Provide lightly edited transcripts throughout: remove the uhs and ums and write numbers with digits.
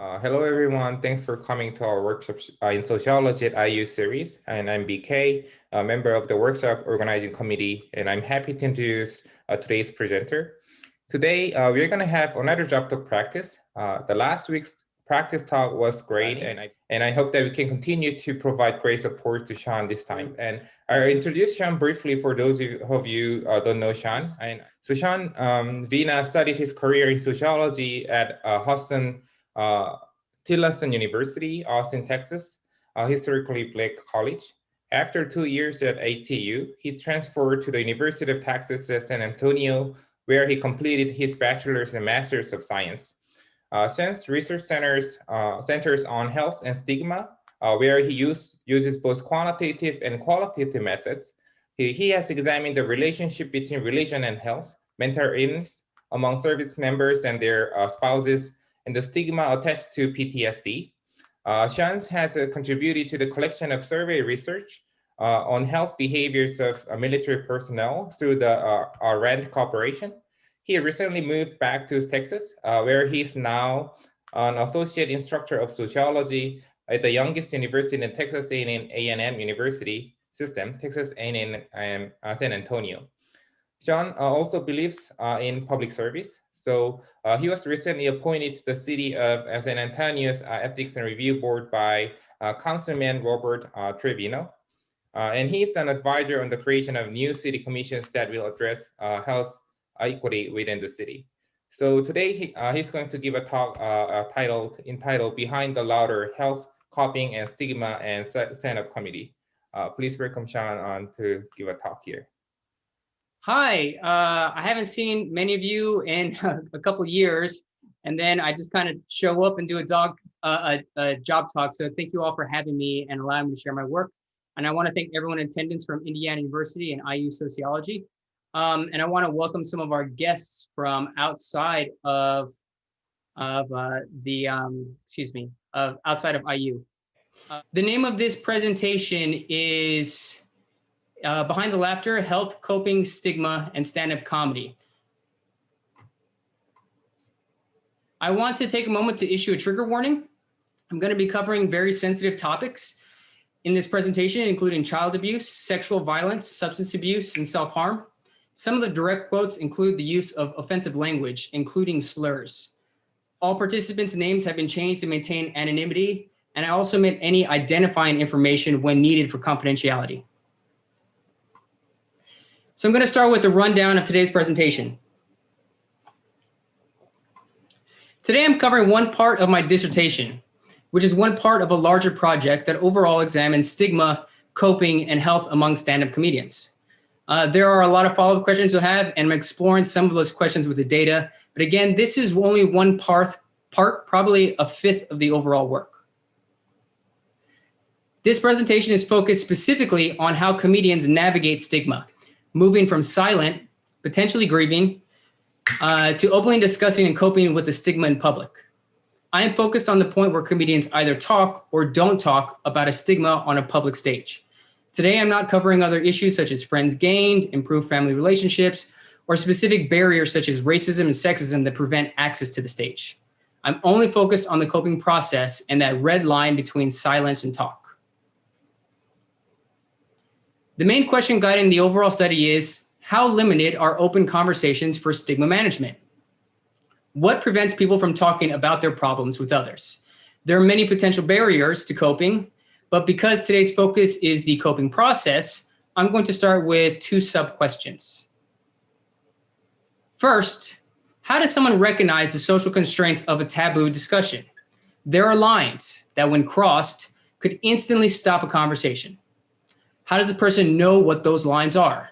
Hello, everyone. Thanks for coming to our workshop in sociology at IU series. And I'm BK, a member of the workshop organizing committee, and I'm happy to introduce today's presenter. Today, we're going to have another job talk practice. The last week's practice talk was great, and I hope that we can continue to provide great support to Sean this time. And I'll introduce Sean briefly for those of you don't know Sean. And so Sean Vina studied his career in sociology at Hudson Tillerson University, Austin, Texas, historically Black college. After 2 years at ATU, he transferred to the University of Texas at San Antonio, where he completed his bachelor's and master's of science. Sean's research centers on health and stigma, where he uses both quantitative and qualitative methods. He has examined the relationship between religion and health, mental illness among service members and their spouses, and the stigma attached to PTSD. Sean has contributed to the collection of survey research on health behaviors of military personnel through the RAND Corporation. He recently moved back to Texas, where he's now an associate instructor of sociology at the youngest university in Texas A&M University system, Texas A&M San Antonio. Sean also believes in public service. So he was recently appointed to the city of San Antonio's Ethics and Review Board by Councilman Robert Trevino. And he's an advisor on the creation of new city commissions that will address health equity within the city. So today he's going to give a talk entitled Behind the Louder, Health, Coping, and Stigma and Stand-Up Comedy. Please welcome Sean on to give a talk here. Hi, I haven't seen many of you in a couple of years, and then I just kind of show up and do a job talk. So thank you all for having me and allowing me to share my work. And I want to thank everyone in attendance from Indiana University and IU Sociology. And I want to welcome some of our guests from outside of outside of IU. The name of this presentation is Behind the Laughter, Health, Coping, Stigma, and Stand-Up Comedy. I want to take a moment to issue a trigger warning. I'm going to be covering very sensitive topics in this presentation, including child abuse, sexual violence, substance abuse, and self-harm. Some of the direct quotes include the use of offensive language, including slurs. All participants' names have been changed to maintain anonymity, and I also omit any identifying information when needed for confidentiality. So I'm going to start with a rundown of today's presentation. Today I'm covering one part of my dissertation, which is one part of a larger project that overall examines stigma, coping, and health among stand-up comedians. There are a lot of follow-up questions you'll have, and I'm exploring some of those questions with the data. But again, this is only one part, probably a fifth of the overall work. This presentation is focused specifically on how comedians navigate stigma, moving from silent, potentially grieving, to openly discussing and coping with the stigma in public. I am focused on the point where comedians either talk or don't talk about a stigma on a public stage. Today, I'm not covering other issues such as friends gained, improved family relationships, or specific barriers such as racism and sexism that prevent access to the stage. I'm only focused on the coping process and that red line between silence and talk. The main question guiding the overall study is, how limited are open conversations for stigma management? What prevents people from talking about their problems with others? There are many potential barriers to coping, but because today's focus is the coping process, I'm going to start with two sub-questions. First, how does someone recognize the social constraints of a taboo discussion? There are lines that, when crossed, could instantly stop a conversation. How does a person know what those lines are?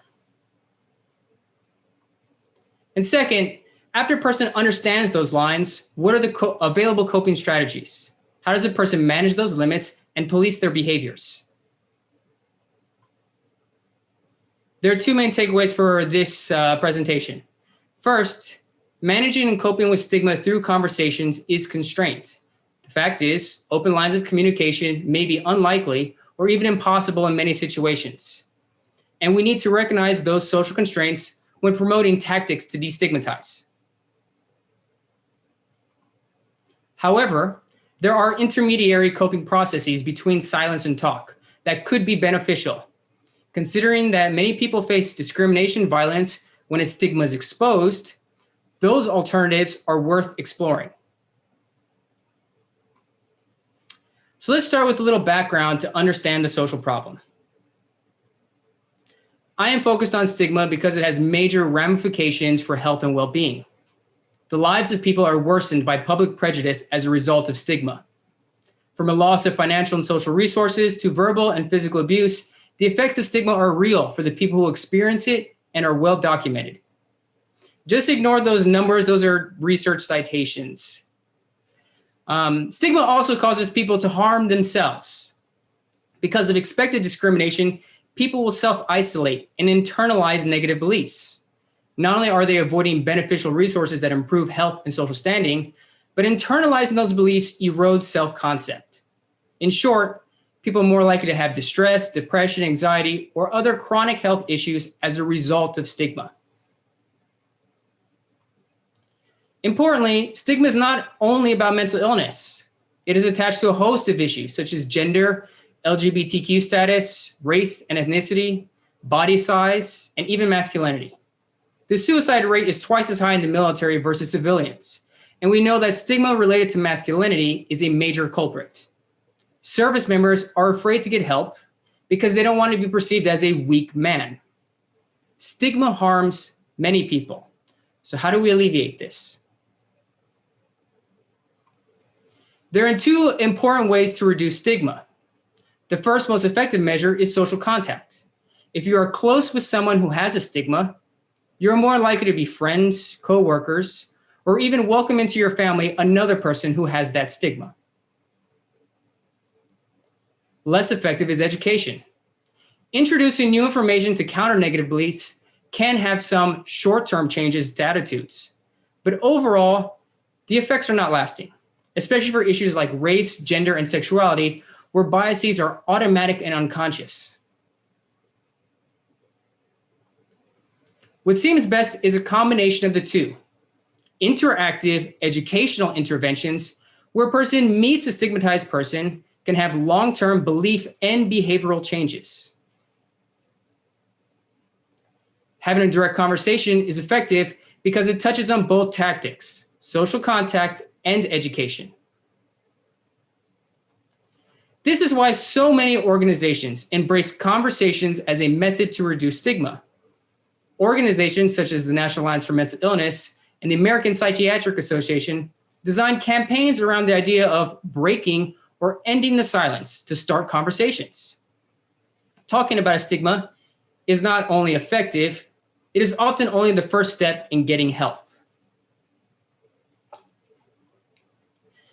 And second, after a person understands those lines, what are the available coping strategies? How does a person manage those limits and police their behaviors? There are two main takeaways for this presentation. First, managing and coping with stigma through conversations is constrained. The fact is, open lines of communication may be unlikely or even impossible in many situations. And we need to recognize those social constraints when promoting tactics to destigmatize. However, There are intermediary coping processes between silence and talk that could be beneficial, considering that many people face discrimination, violence when a stigma is exposed. Those alternatives are worth exploring. So let's start with a little background to understand the social problem. I am focused on stigma because it has major ramifications for health and well-being. The lives of people are worsened by public prejudice as a result of stigma. From a loss of financial and social resources to verbal and physical abuse, the effects of stigma are real for the people who experience it and are well documented. Just ignore those numbers, those are research citations. Stigma also causes people to harm themselves. Because of expected discrimination, people will self-isolate and internalize negative beliefs. Not only are they avoiding beneficial resources that improve health and social standing, but internalizing those beliefs erodes self-concept. In short, people are more likely to have distress, depression, anxiety, or other chronic health issues as a result of stigma. Importantly, stigma is not only about mental illness. It is attached to a host of issues such as gender, LGBTQ status, race and ethnicity, body size, and even masculinity. The suicide rate is twice as high in the military versus civilians, and we know that stigma related to masculinity is a major culprit. Service members are afraid to get help because they don't want to be perceived as a weak man. Stigma harms many people. So how do we alleviate this? There are two important ways to reduce stigma. The first most effective measure is social contact. If you are close with someone who has a stigma, you're more likely to be friends, co-workers, or even welcome into your family another person who has that stigma. Less effective is education. Introducing new information to counter negative beliefs can have some short-term changes to attitudes, but overall, the effects are not lasting, especially for issues like race, gender, and sexuality, where biases are automatic and unconscious. What seems best is a combination of the two. Interactive educational interventions where a person meets a stigmatized person can have long-term belief and behavioral changes. Having a direct conversation is effective because it touches on both tactics, social contact and education. This is why so many organizations embrace conversations as a method to reduce stigma. Organizations such as the National Alliance for Mental Illness and the American Psychiatric Association design campaigns around the idea of breaking or ending the silence to start conversations. Talking about a stigma is not only effective, it is often only the first step in getting help.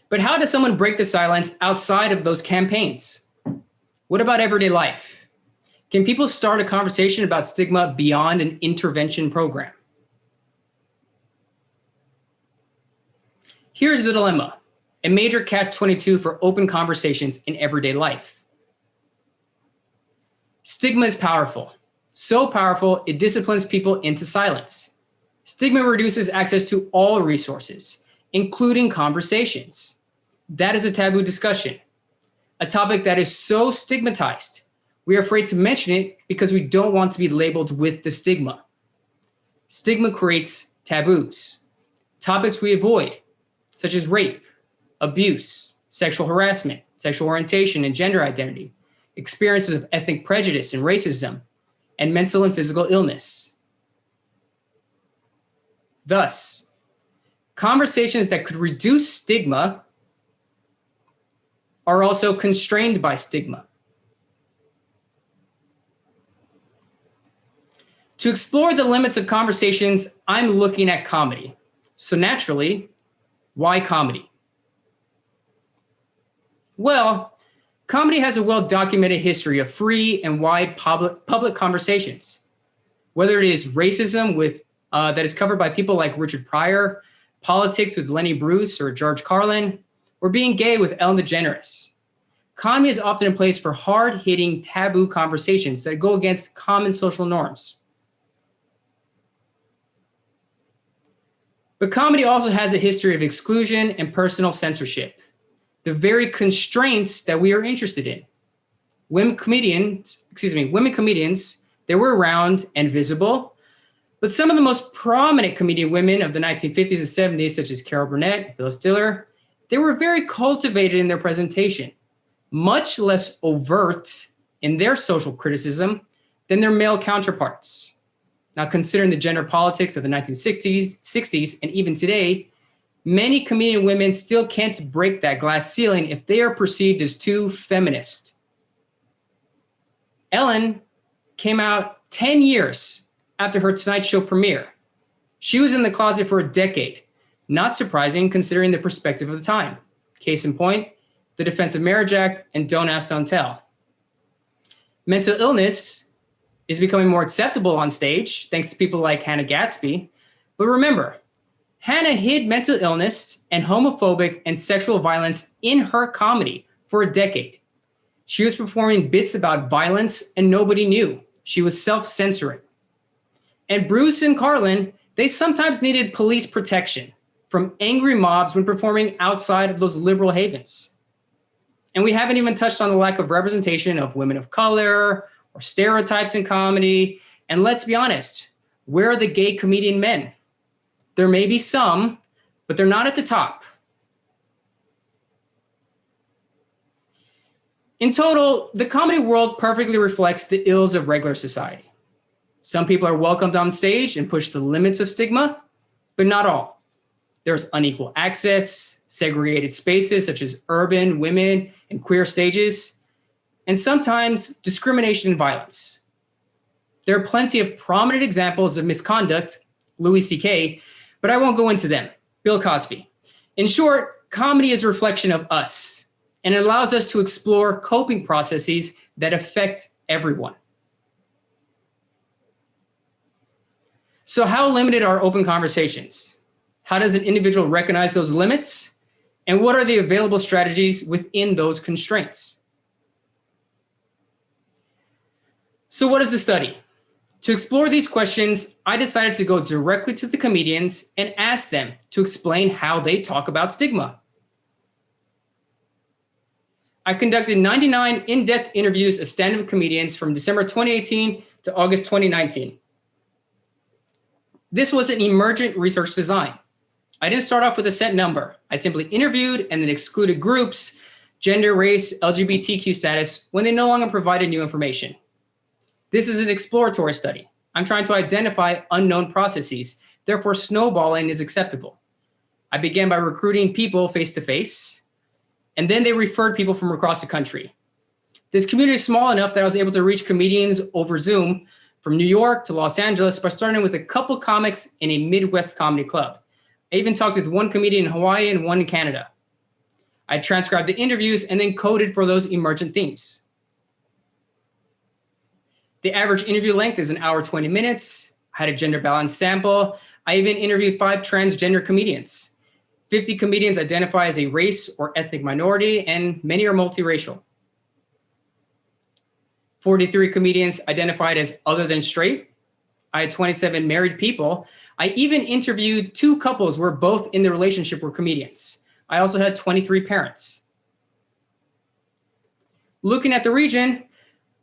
But how does someone break the silence outside of those campaigns? What about everyday life? Can people start a conversation about stigma beyond an intervention program? Here's the dilemma, a major catch-22 for open conversations in everyday life. Stigma is powerful, so powerful it disciplines people into silence. Stigma reduces access to all resources, including conversations. That is a taboo discussion, a topic that is so stigmatized. We are afraid to mention it because we don't want to be labeled with the stigma. Stigma creates taboos, topics we avoid, such as rape, abuse, sexual harassment, sexual orientation and gender identity, experiences of ethnic prejudice and racism, and mental and physical illness. Thus, conversations that could reduce stigma are also constrained by stigma. To explore the limits of conversations, I'm looking at comedy. So naturally, why comedy? Well, comedy has a well-documented history of free and wide public conversations. Whether it is racism that is covered by people like Richard Pryor, politics with Lenny Bruce or George Carlin, or being gay with Ellen DeGeneres. Comedy is often a place for hard-hitting taboo conversations that go against common social norms. But comedy also has a history of exclusion and personal censorship. the very constraints that we are interested in. Women comedians, they were around and visible, but some of the most prominent comedian women of the 1950s and 70s, such as Carol Burnett, Phyllis Diller, they were very cultivated in their presentation, much less overt in their social criticism than their male counterparts. Now, considering the gender politics of the 1960s, 60s, and even today, many comedian women still can't break that glass ceiling if they are perceived as too feminist. Ellen came out 10 years after her Tonight Show premiere. She was in the closet for a decade. Not surprising considering the perspective of the time. Case in point, the Defense of Marriage Act and Don't Ask, Don't Tell. Mental illness is becoming more acceptable on stage thanks to people like Hannah Gadsby. But remember, Hannah hid mental illness and homophobic and sexual violence in her comedy for a decade. She was performing bits about violence and nobody knew. She was self-censoring. And Bruce and Carlin, they sometimes needed police protection from angry mobs when performing outside of those liberal havens. And we haven't even touched on the lack of representation of women of color or stereotypes in comedy. And let's be honest, where are the gay comedian men? There may be some, but they're not at the top. In total, the comedy world perfectly reflects the ills of regular society. Some people are welcomed on stage and push the limits of stigma, but not all. There's unequal access, segregated spaces such as urban, women, and queer stages, and sometimes discrimination and violence. There are plenty of prominent examples of misconduct, Louis C.K., but I won't go into them. Bill Cosby. In short, comedy is a reflection of us, and it allows us to explore coping processes that affect everyone. So how limited are open conversations? How does an individual recognize those limits? And what are the available strategies within those constraints? So what is the study? To explore these questions, I decided to go directly to the comedians and ask them to explain how they talk about stigma. I conducted 99 in-depth interviews of stand-up comedians from December 2018 to August 2019. This was an emergent research design. I didn't start off with a set number. I simply interviewed and then excluded groups, gender, race, LGBTQ status, when they no longer provided new information. This is an exploratory study. I'm trying to identify unknown processes, therefore snowballing is acceptable. I began by recruiting people face-to-face, and then they referred people from across the country. This community is small enough that I was able to reach comedians over Zoom from New York to Los Angeles by starting with a couple comics in a Midwest comedy club. I even talked with one comedian in Hawaii and one in Canada. I transcribed the interviews and then coded for those emergent themes. The average interview length is 1 hour, 20 minutes. I had a gender balanced sample. I even interviewed 5 transgender comedians. 50 comedians identify as a race or ethnic minority, and many are multiracial. 43 comedians identified as other than straight. I had 27 married people. I even interviewed 2 couples where both in the relationship were comedians. I also had 23 parents. Looking at the region,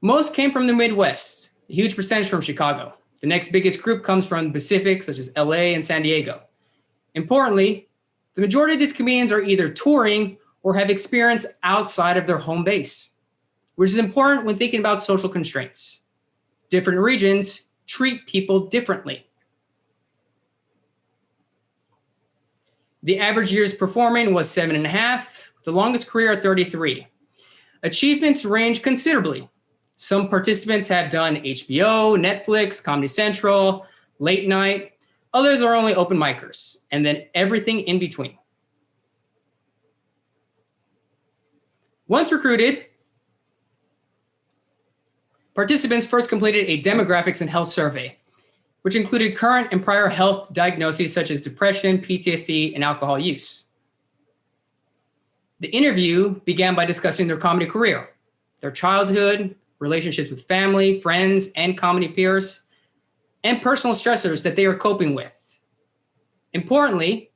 most came from the Midwest, a huge percentage from Chicago. The next biggest group comes from the Pacific, such as LA and San Diego. Importantly, the majority of these comedians are either touring or have experience outside of their home base, which is important when thinking about social constraints. Different regions treat people differently. The average years performing was 7.5, the longest career at 33. Achievements range considerably. Some participants have done HBO, Netflix, Comedy Central, late night. Others are only open micers, and then everything in between. Once recruited, participants first completed a demographics and health survey, which included current and prior health diagnoses such as depression, PTSD, and alcohol use. The interview began by discussing their comedy career, their childhood, relationships with family, friends, and comedy peers, and personal stressors that they are coping with. Importantly,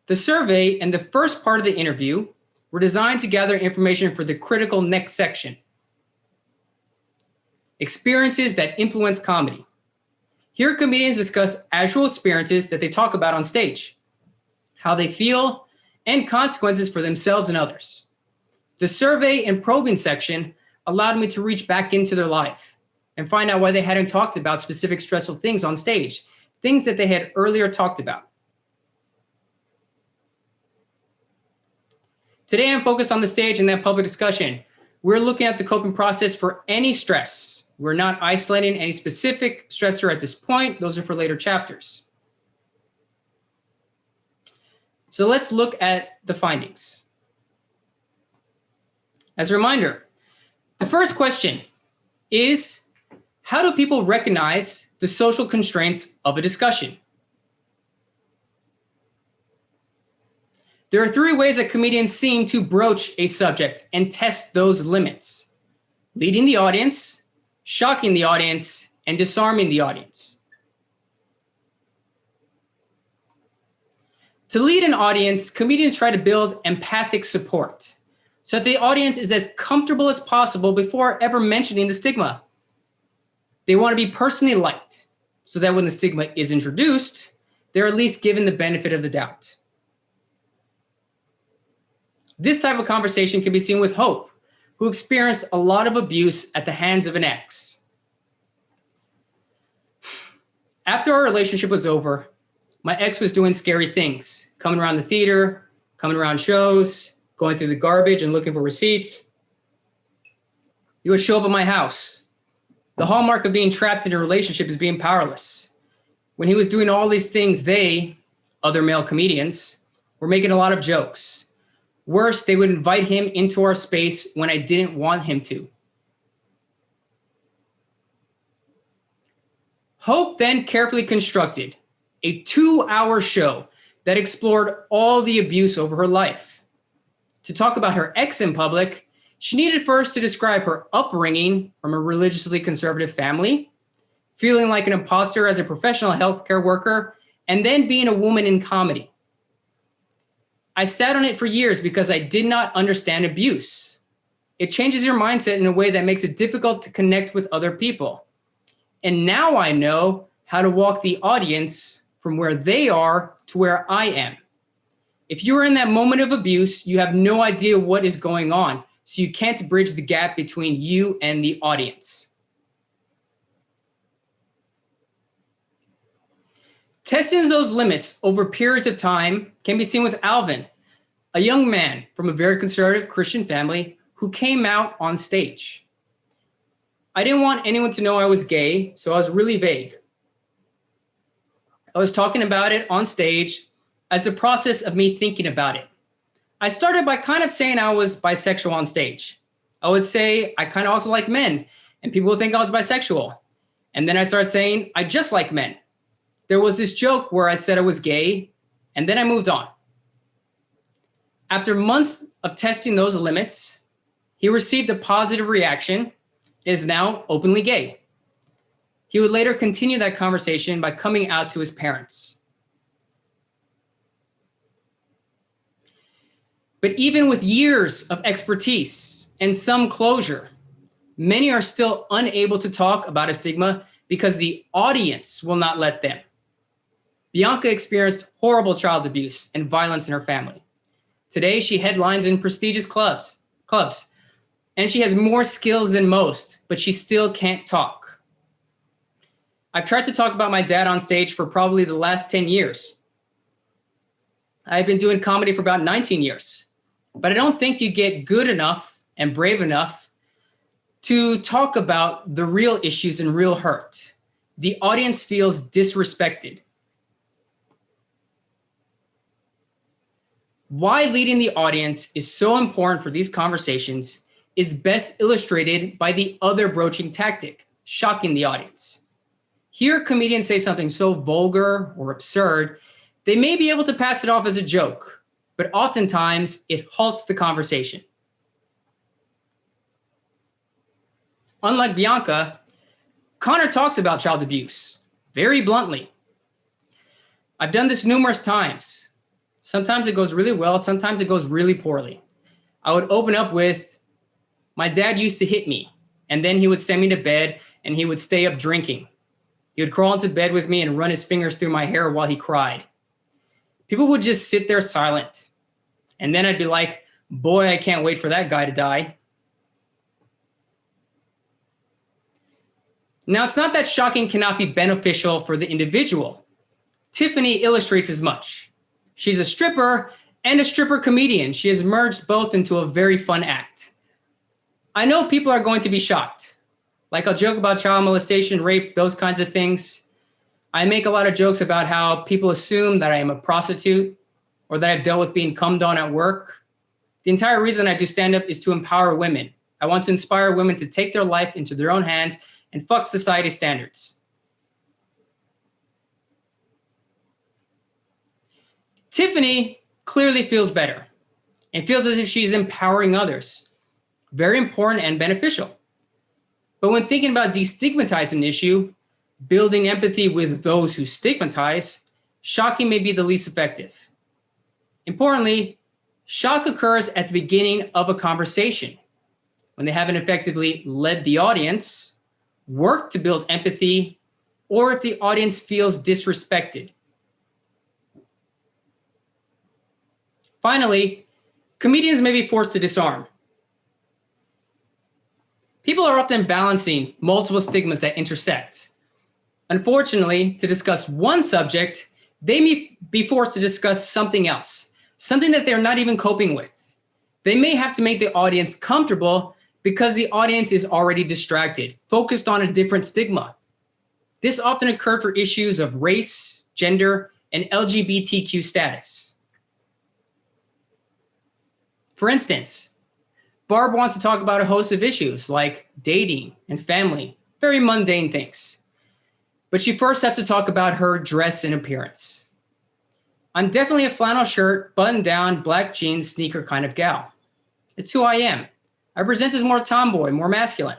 the survey and the first part of the interview were designed to gather information for the critical next section. Experiences that influence comedy. Here, comedians discuss actual experiences that they talk about on stage, how they feel, and consequences for themselves and others. The survey and probing section allowed me to reach back into their life and find out why they hadn't talked about specific stressful things on stage, things that they had earlier talked about. Today, I'm focused on the stage and that public discussion. We're looking at the coping process for any stress. We're not isolating any specific stressor at this point. Those are for later chapters. So let's look at the findings. As a reminder, the first question is, how do people recognize the social constraints of a discussion? There are 3 ways that comedians seem to broach a subject and test those limits: leading the audience, shocking the audience, and disarming the audience. To lead an audience, comedians try to build empathic support so that the audience is as comfortable as possible before ever mentioning the stigma. They want to be personally liked so that when the stigma is introduced, they're at least given the benefit of the doubt. This type of conversation can be seen with Hope, who experienced a lot of abuse at the hands of an ex. After our relationship was over, my ex was doing scary things, coming around the theater, coming around shows, going through the garbage and looking for receipts. He would show up at my house. The hallmark of being trapped in a relationship is being powerless. When he was doing all these things, they, other male comedians, were making a lot of jokes. Worse, they would invite him into our space when I didn't want him to. Hope then carefully constructed a 2-hour show that explored all the abuse over her life. To talk about her ex in public, she needed first to describe her upbringing from a religiously conservative family, feeling like an imposter as a professional healthcare worker, and then being a woman in comedy. I sat on it for years because I did not understand abuse. It changes your mindset in a way that makes it difficult to connect with other people. And now I know how to walk the audience from where they are to where I am. If you are in that moment of abuse, you have no idea what is going on, so you can't bridge the gap between you and the audience. Testing those limits over periods of time can be seen with Alvin, a young man from a very conservative Christian family who came out on stage. I didn't want anyone to know I was gay, so I was really vague. I was talking about it on stage as the process of me thinking about it. I started by kind of saying I was bisexual on stage. I would say I kind of also like men, and people would think I was bisexual. And then I started saying I just like men. There was this joke where I said I was gay, and then I moved on. After months of testing those limits, he received a positive reaction, is now openly gay. He would later continue that conversation by coming out to his parents. But even with years of expertise and some closure, many are still unable to talk about a stigma because the audience will not let them. Bianca experienced horrible child abuse and violence in her family. Today, she headlines in prestigious clubs, and she has more skills than most, but she still can't talk. I've tried to talk about my dad on stage for probably the last 10 years. I've been doing comedy for about 19 years, but I don't think you get good enough and brave enough to talk about the real issues and real hurt. The audience feels disrespected. Why leading the audience is so important for these conversations is best illustrated by the other broaching tactic, shocking the audience. Here, comedians say something so vulgar or absurd, they may be able to pass it off as a joke, but oftentimes it halts the conversation. Unlike Bianca, Connor talks about child abuse very bluntly. I've done this numerous times. Sometimes it goes really well, sometimes it goes really poorly. I would open up with, my dad used to hit me, and then he would send me to bed and he would stay up drinking. He would crawl into bed with me and run his fingers through my hair while he cried. People would just sit there silent. And then I'd be like, boy, I can't wait for that guy to die. Now, it's not that shocking cannot be beneficial for the individual. Tiffany illustrates as much. She's a stripper and a stripper comedian. She has merged both into a very fun act. I know people are going to be shocked. Like, I'll joke about child molestation, rape, those kinds of things. I make a lot of jokes about how people assume that I am a prostitute or that I've dealt with being cummed on at work. The entire reason I do stand-up is to empower women. I want to inspire women to take their life into their own hands and fuck society standards. Tiffany clearly feels better and feels as if she's empowering others. Very important and beneficial. But when thinking about destigmatizing an issue, building empathy with those who stigmatize, shocking may be the least effective. Importantly, shock occurs at the beginning of a conversation when they haven't effectively led the audience, worked to build empathy, or if the audience feels disrespected. Finally, comedians may be forced to disarm. People are often balancing multiple stigmas that intersect. Unfortunately, to discuss one subject, they may be forced to discuss something else, something that they're not even coping with. They may have to make the audience comfortable because the audience is already distracted, focused on a different stigma. This often occurred for issues of race, gender, and LGBTQ status. For instance, Barb wants to talk about a host of issues like dating and family, very mundane things. But she first has to talk about her dress and appearance. I'm definitely a flannel shirt, button down, black jeans, sneaker kind of gal. It's who I am. I present as more tomboy, more masculine.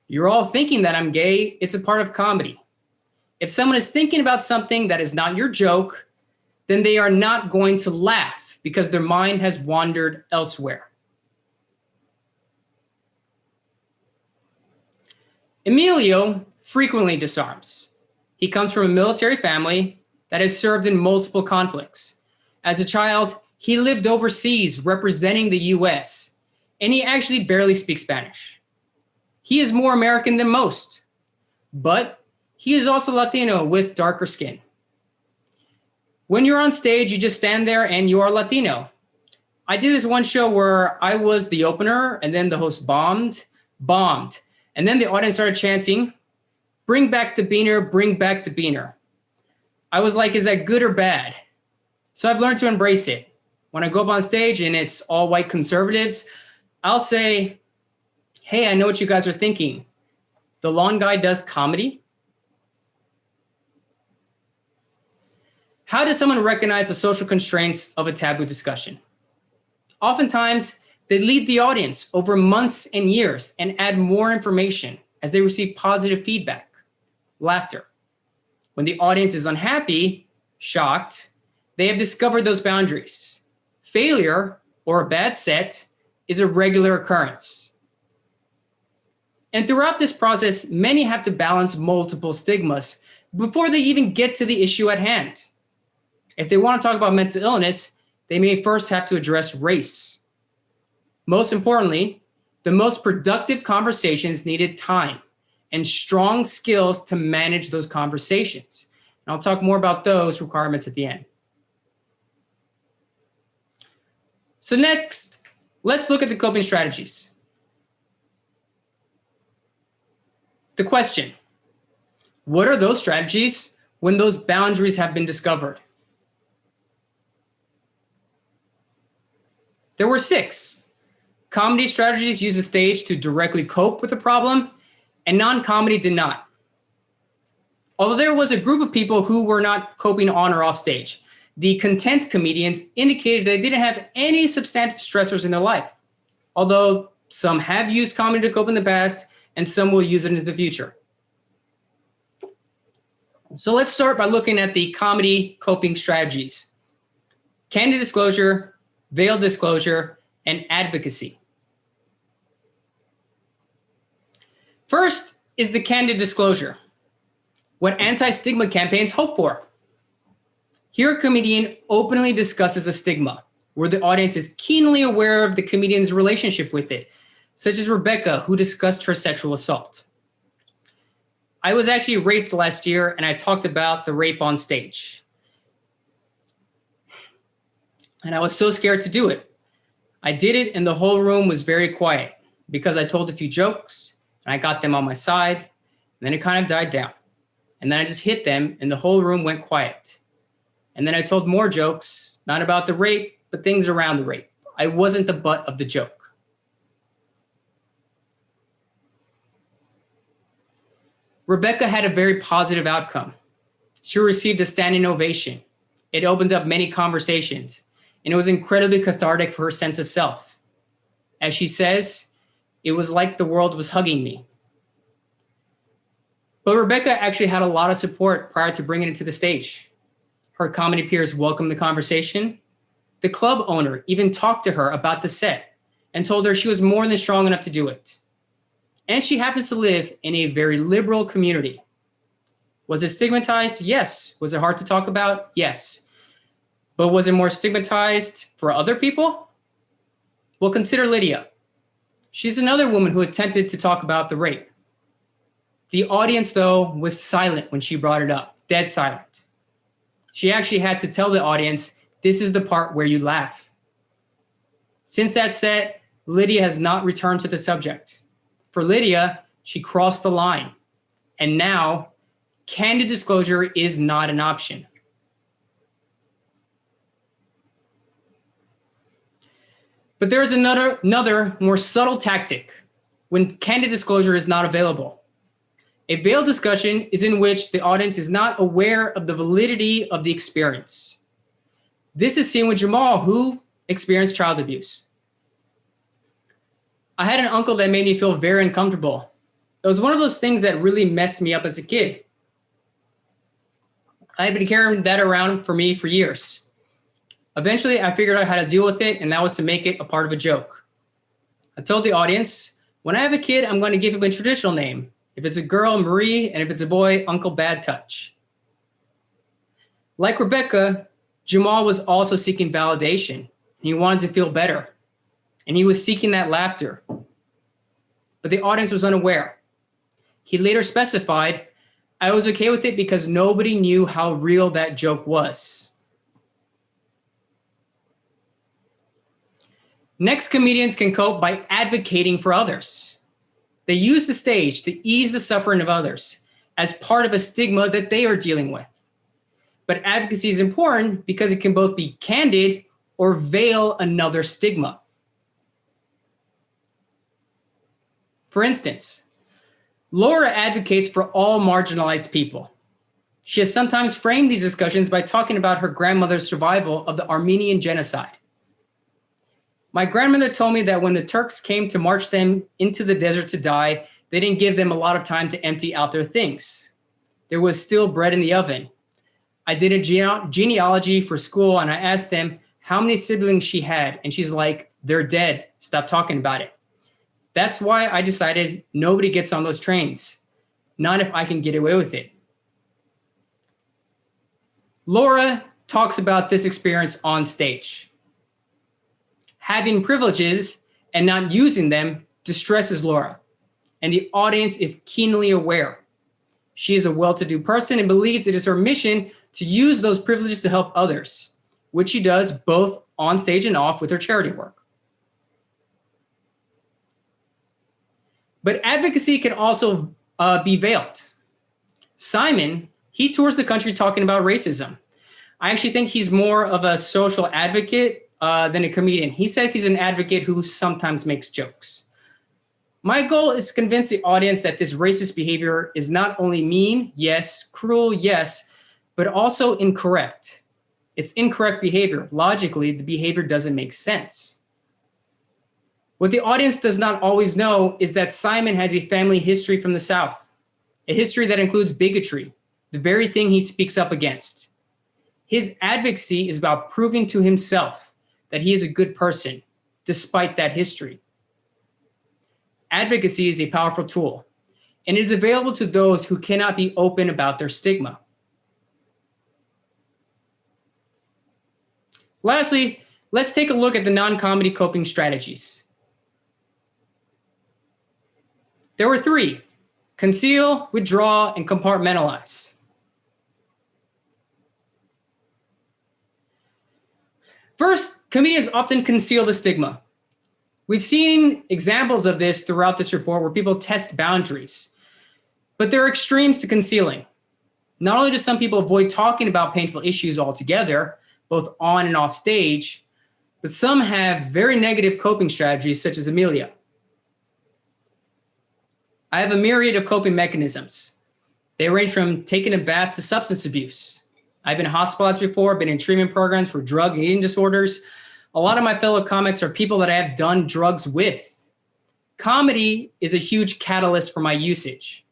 You're all thinking that I'm gay. It's a part of comedy. If someone is thinking about something that is not your joke, then they are not going to laugh because their mind has wandered elsewhere. Emilio frequently disarms. He comes from a military family that has served in multiple conflicts. As a child, he lived overseas representing the US, and he actually barely speaks Spanish. He is more American than most, but he is also Latino with darker skin. When you're on stage, you just stand there and you are Latino. I did this one show where I was the opener and then the host bombed. And then the audience started chanting, "Bring back the beaner, bring back the beaner." I was like, is that good or bad? So I've learned to embrace it. When I go up on stage and it's all white conservatives, I'll say, hey, I know what you guys are thinking. The lawn guy does comedy? How does someone recognize the social constraints of a taboo discussion? Oftentimes, they lead the audience over months and years and add more information as they receive positive feedback, laughter. When the audience is unhappy, shocked, they have discovered those boundaries. Failure or a bad set is a regular occurrence. And throughout this process, many have to balance multiple stigmas before they even get to the issue at hand. If they want to talk about mental illness, they may first have to address race. Most importantly, the most productive conversations needed time and strong skills to manage those conversations. And I'll talk more about those requirements at the end. So next, let's look at the coping strategies. The question, what are those strategies when those boundaries have been discovered? There were 6. Comedy strategies use the stage to directly cope with the problem, and non-comedy did not. Although there was a group of people who were not coping on or off stage, the content comedians indicated they didn't have any substantive stressors in their life, although some have used comedy to cope in the past, and some will use it in the future. So let's start by looking at the comedy coping strategies. Candid disclosure, veiled disclosure, and advocacy. First is the candid disclosure, what anti-stigma campaigns hope for. Here, a comedian openly discusses a stigma, where the audience is keenly aware of the comedian's relationship with it, such as Rebecca, who discussed her sexual assault. I was actually raped last year, and I talked about the rape on stage. And I was so scared to do it. I did it, and the whole room was very quiet because I told a few jokes, and I got them on my side, and then it kind of died down. And then I just hit them, and the whole room went quiet. And then I told more jokes, not about the rape, but things around the rape. I wasn't the butt of the joke. Rebecca had a very positive outcome. She received a standing ovation. It opened up many conversations, and it was incredibly cathartic for her sense of self. As she says, it was like the world was hugging me. But Rebecca actually had a lot of support prior to bringing it to the stage. Her comedy peers welcomed the conversation. The club owner even talked to her about the set and told her she was more than strong enough to do it. And she happens to live in a very liberal community. Was it stigmatized? Yes. Was it hard to talk about? Yes. But was it more stigmatized for other people? Well, consider Lydia. She's another woman who attempted to talk about the rape. The audience, though, was silent when she brought it up, dead silent. She actually had to tell the audience, this is the part where you laugh. Since that set, Lydia has not returned to the subject. For Lydia, she crossed the line. And now, candid disclosure is not an option. But there is another more subtle tactic when candid disclosure is not available. A veiled discussion is in which the audience is not aware of the validity of the experience. This is seen with Jamal, who experienced child abuse. I had an uncle that made me feel very uncomfortable. It was one of those things that really messed me up as a kid. I had been carrying that around for me for years. Eventually, I figured out how to deal with it, and that was to make it a part of a joke. I told the audience, when I have a kid, I'm going to give him a traditional name. If it's a girl, Marie, and if it's a boy, Uncle Bad Touch. Like Rebecca, Jamal was also seeking validation. He wanted to feel better, and he was seeking that laughter. But the audience was unaware. He later specified, I was okay with it because nobody knew how real that joke was. Next, comedians can cope by advocating for others. They use the stage to ease the suffering of others as part of a stigma that they are dealing with. But advocacy is important because it can both be candid or veil another stigma. For instance, Laura advocates for all marginalized people. She has sometimes framed these discussions by talking about her grandmother's survival of the Armenian genocide. My grandmother told me that when the Turks came to march them into the desert to die, they didn't give them a lot of time to empty out their things. There was still bread in the oven. I did a genealogy for school, and I asked them how many siblings she had, and she's like, they're dead. Stop talking about it. That's why I decided nobody gets on those trains, not if I can get away with it. Laura talks about this experience on stage. Having privileges and not using them distresses Laura, and the audience is keenly aware. She is a well-to-do person and believes it is her mission to use those privileges to help others, which she does both on stage and off with her charity work. But advocacy can also be veiled. Simon, he tours the country talking about racism. I actually think he's more of a social advocate than a comedian. He says he's an advocate who sometimes makes jokes. My goal is to convince the audience that this racist behavior is not only mean, yes, cruel, yes, but also incorrect. It's incorrect behavior. Logically, the behavior doesn't make sense. What the audience does not always know is that Simon has a family history from the South, a history that includes bigotry, the very thing he speaks up against. His advocacy is about proving to himself that he is a good person, despite that history. Advocacy is a powerful tool, and it is available to those who cannot be open about their stigma. Lastly, let's take a look at the non-comedy coping strategies. There were 3: conceal, withdraw, and compartmentalize. First, comedians often conceal the stigma. We've seen examples of this throughout this report where people test boundaries, but there are extremes to concealing. Not only do some people avoid talking about painful issues altogether, both on and off stage, but some have very negative coping strategies, such as Amelia. I have a myriad of coping mechanisms. They range from taking a bath to substance abuse. I've been hospitalized before, been in treatment programs for drug and eating disorders. A lot of my fellow comics are people that I have done drugs with. Comedy is a huge catalyst for my usage.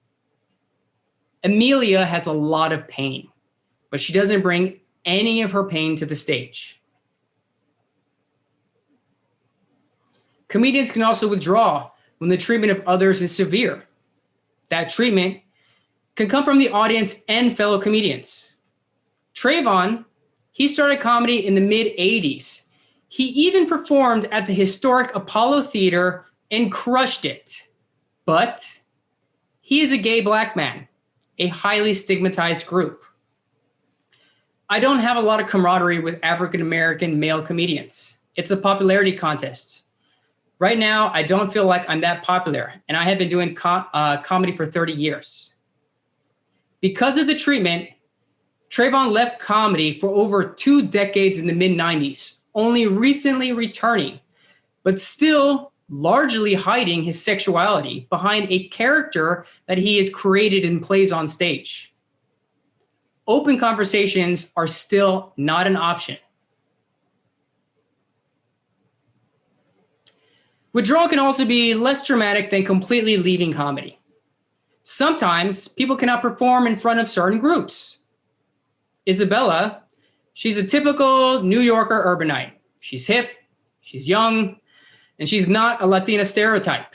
Amelia has a lot of pain, but she doesn't bring any of her pain to the stage. Comedians can also withdraw when the treatment of others is severe. That treatment can come from the audience and fellow comedians. Trayvon, he started comedy in the mid-'80s. He even performed at the historic Apollo Theater and crushed it. But he is a gay Black man, a highly stigmatized group. I don't have a lot of camaraderie with African-American male comedians. It's a popularity contest. Right now, I don't feel like I'm that popular, and I have been doing comedy for 30 years. Because of the treatment, Trayvon left comedy for over 2 decades in the mid-'90s, only recently returning, but still largely hiding his sexuality behind a character that he has created and plays on stage. Open conversations are still not an option. Withdrawal can also be less dramatic than completely leaving comedy. Sometimes people cannot perform in front of certain groups. Isabella, she's a typical New Yorker urbanite. She's hip, she's young, and she's not a Latina stereotype,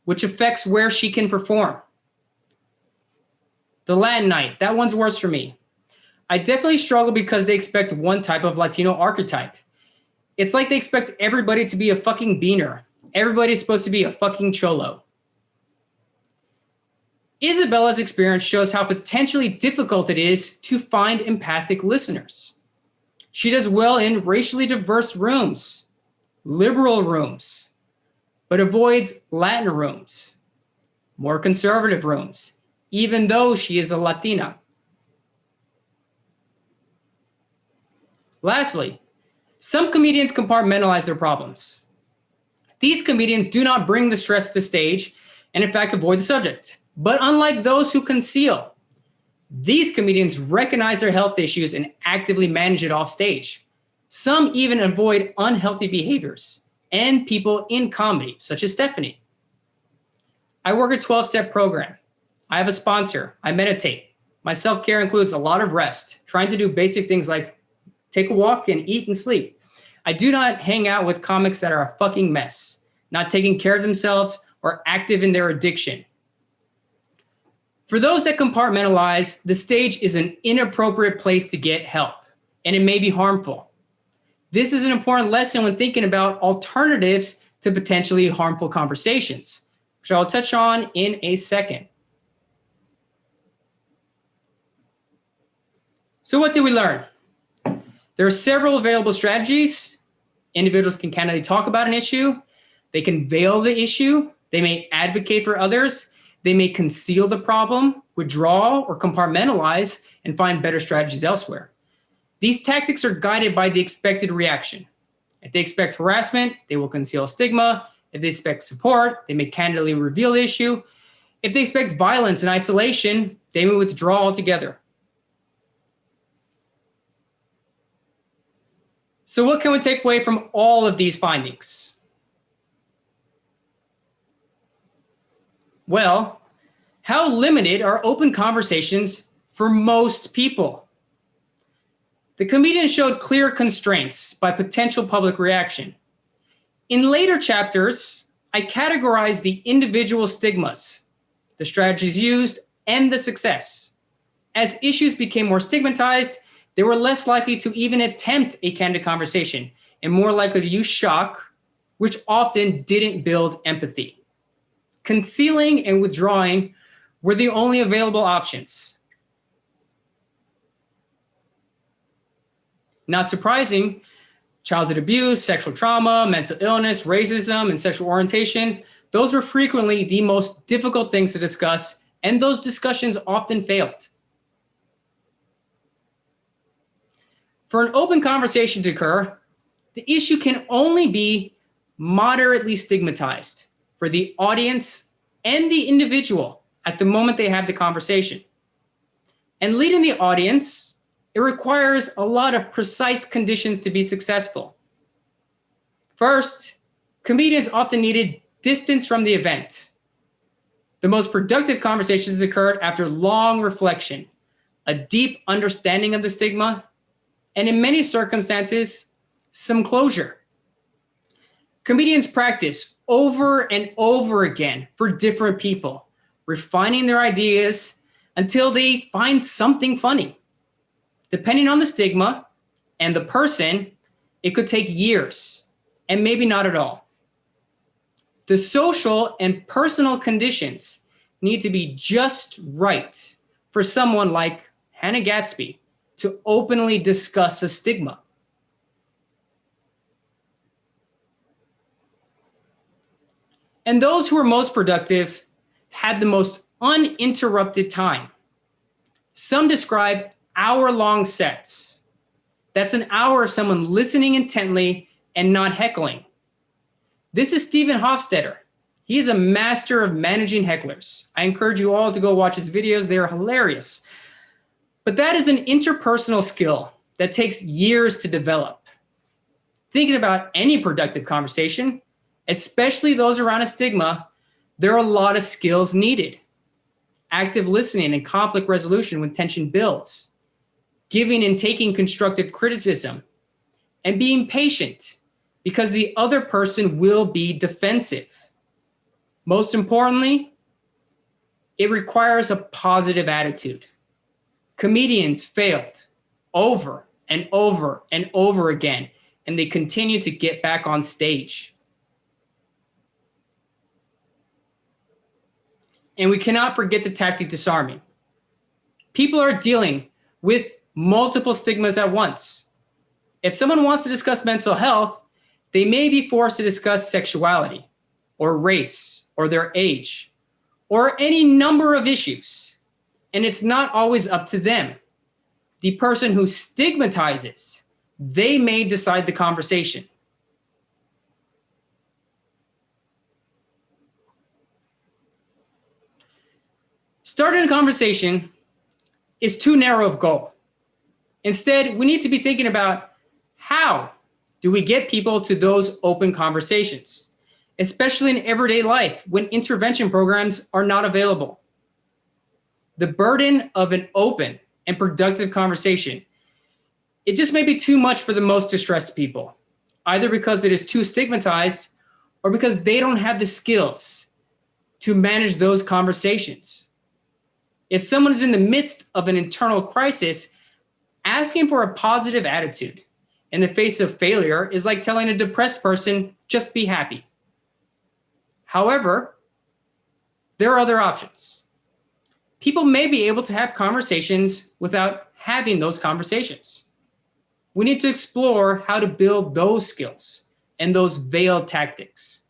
which affects where she can perform. The Latinite, that one's worse for me. I definitely struggle because they expect one type of Latino archetype. It's like they expect everybody to be a fucking beaner. Everybody's supposed to be a fucking cholo. Isabella's experience shows how potentially difficult it is to find empathic listeners. She does well in racially diverse rooms, liberal rooms, but avoids Latin rooms, more conservative rooms, even though she is a Latina. Lastly, some comedians compartmentalize their problems. These comedians do not bring the stress to the stage and in fact avoid the subject. But unlike those who conceal, these comedians recognize their health issues and actively manage it off stage. Some even avoid unhealthy behaviors and people in comedy, such as Stephanie. I work a 12-step program. I have a sponsor. I meditate. My self-care includes a lot of rest, trying to do basic things like take a walk and eat and sleep. I do not hang out with comics that are a fucking mess, not taking care of themselves or active in their addiction. For those that compartmentalize, the stage is an inappropriate place to get help, and it may be harmful. This is an important lesson when thinking about alternatives to potentially harmful conversations, which I'll touch on in a second. So what did we learn? There are several available strategies. Individuals can candidly talk about an issue. They can veil the issue. They may advocate for others. They may conceal the problem, withdraw, or compartmentalize and find better strategies elsewhere. These tactics are guided by the expected reaction. If they expect harassment, they will conceal stigma. If they expect support, they may candidly reveal the issue. If they expect violence and isolation, they may withdraw altogether. So what can we take away from all of these findings? Well, how limited are open conversations for most people? The comedian showed clear constraints by potential public reaction. In later chapters, I categorized the individual stigmas, the strategies used, and the success. As issues became more stigmatized, they were less likely to even attempt a candid conversation and more likely to use shock, which often didn't build empathy. Concealing and withdrawing were the only available options. Not surprising, childhood abuse, sexual trauma, mental illness, racism, and sexual orientation, those were frequently the most difficult things to discuss, and those discussions often failed. For an open conversation to occur, the issue can only be moderately stigmatized for the audience and the individual at the moment they have the conversation. And leading the audience, it requires a lot of precise conditions to be successful. First, comedians often needed distance from the event. The most productive conversations occurred after long reflection, a deep understanding of the stigma, and in many circumstances, some closure. Comedians practice over and over again for different people, refining their ideas until they find something funny. Depending on the stigma and the person, it could take years and maybe not at all. The social and personal conditions need to be just right for someone like Hannah Gatsby to openly discuss a stigma. And those who were most productive had the most uninterrupted time. Some describe hour-long sets. That's an hour of someone listening intently and not heckling. This is Stephen Hofstetter. He is a master of managing hecklers. I encourage you all to go watch his videos. They are hilarious. But that is an interpersonal skill that takes years to develop. Thinking about any productive conversation, especially those around a stigma, there are a lot of skills needed. Active listening and conflict resolution when tension builds, giving and taking constructive criticism, and being patient because the other person will be defensive. Most importantly, it requires a positive attitude. Comedians failed over and over and over again, and they continue to get back on stage. And we cannot forget the tactic disarming. People are dealing with multiple stigmas at once. If someone wants to discuss mental health, they may be forced to discuss sexuality or race or their age or any number of issues. And it's not always up to them. The person who stigmatizes, they may decide the conversation. Starting a conversation is too narrow of goal. Instead, we need to be thinking about how do we get people to those open conversations, especially in everyday life when intervention programs are not available. The burden of an open and productive conversation, it just may be too much for the most distressed people, either because it is too stigmatized or because they don't have the skills to manage those conversations. If someone is in the midst of an internal crisis, asking for a positive attitude in the face of failure is like telling a depressed person, just be happy. However, there are other options. People may be able to have conversations without having those conversations. We need to explore how to build those skills and those veiled tactics.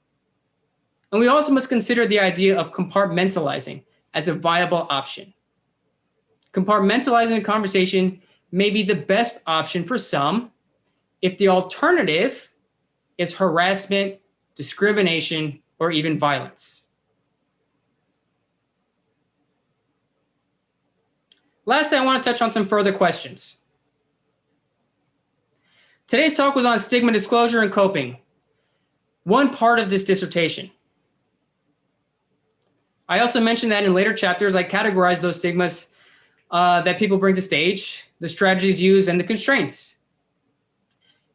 And we also must consider the idea of compartmentalizing as a viable option. Compartmentalizing a conversation may be the best option for some if the alternative is harassment, discrimination, or even violence. Lastly, I want to touch on some further questions. Today's talk was on stigma disclosure and coping, one part of this dissertation. I also mentioned that in later chapters, I categorized those stigmas that people bring to stage, the strategies used, and the constraints.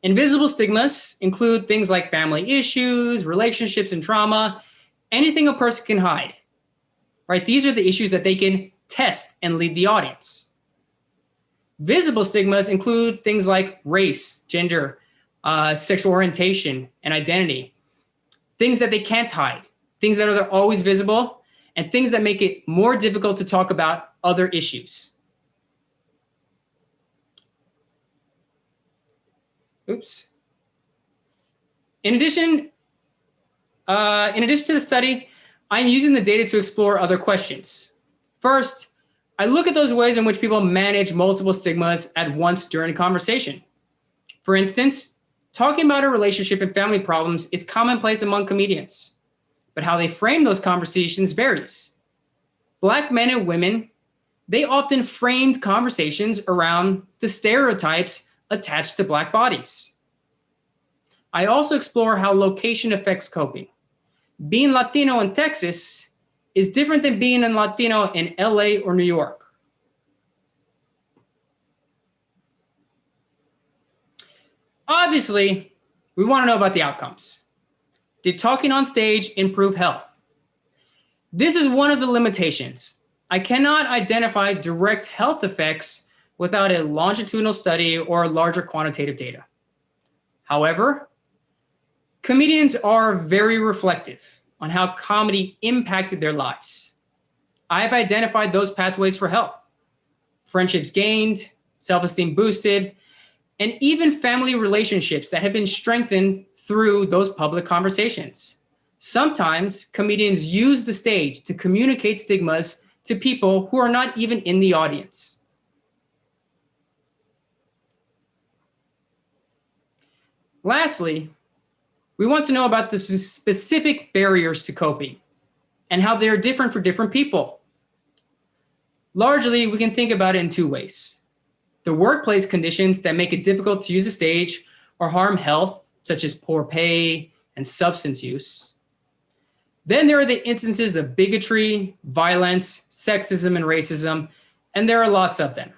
Invisible stigmas include things like family issues, relationships and trauma, anything a person can hide, right? These are the issues that they can test and lead the audience. Visible stigmas include things like race, gender, sexual orientation, and identity. Things that they can't hide, things that are always visible, and things that make it more difficult to talk about other issues. Oops. In addition to the study, I'm using the data to explore other questions. First, I look at those ways in which people manage multiple stigmas at once during a conversation. For instance, talking about a relationship and family problems is commonplace among comedians, but how they frame those conversations varies. Black men and women, they often framed conversations around the stereotypes attached to Black bodies. I also explore how location affects coping. Being Latino in Texas is different than being a Latino in LA or New York. Obviously, we want to know about the outcomes. Did talking on stage improve health? This is one of the limitations. I cannot identify direct health effects without a longitudinal study or larger quantitative data. However, comedians are very reflective on how comedy impacted their lives. I have identified those pathways for health: friendships gained, self-esteem boosted, and even family relationships that have been strengthened through those public conversations. Sometimes comedians use the stage to communicate stigmas to people who are not even in the audience. Lastly, we want to know about the specific barriers to coping and how they are different for different people. Largely, we can think about it in two ways: the workplace conditions that make it difficult to use a stage or harm health, such as poor pay and substance use. Then there are the instances of bigotry, violence, sexism, and racism, and there are lots of them.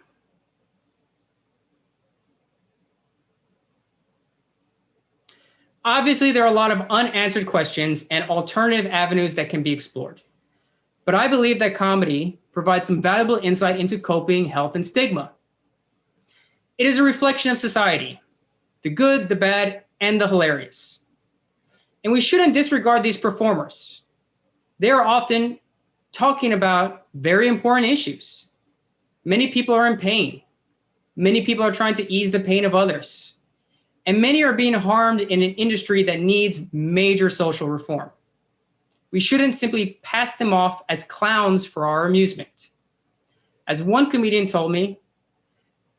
Obviously, there are a lot of unanswered questions and alternative avenues that can be explored. But I believe that comedy provides some valuable insight into coping, health, and stigma. It is a reflection of society, the good, the bad, and the hilarious. And we shouldn't disregard these performers. They are often talking about very important issues. Many people are in pain. Many people are trying to ease the pain of others. And many are being harmed in an industry that needs major social reform. We shouldn't simply pass them off as clowns for our amusement. As one comedian told me,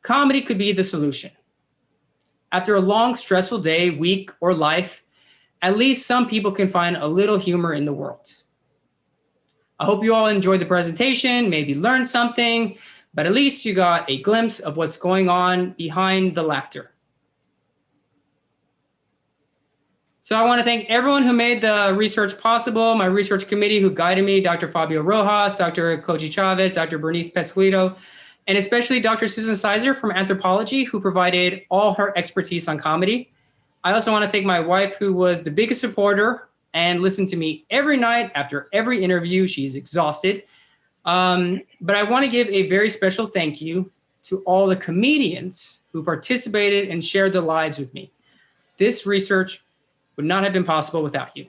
comedy could be the solution. After a long, stressful day, week, or life, at least some people can find a little humor in the world. I hope you all enjoyed the presentation, maybe learned something, but at least you got a glimpse of what's going on behind the laughter. So I want to thank everyone who made the research possible, my research committee who guided me, Dr. Fabio Rojas, Dr. Koji Chavez, Dr. Bernice Pesquito, and especially Dr. Susan Sizer from Anthropology, who provided all her expertise on comedy. I also want to thank my wife, who was the biggest supporter and listened to me every night after every interview. She's exhausted. But I want to give a very special thank you to all the comedians who participated and shared their lives with me. This research would not have been possible without you.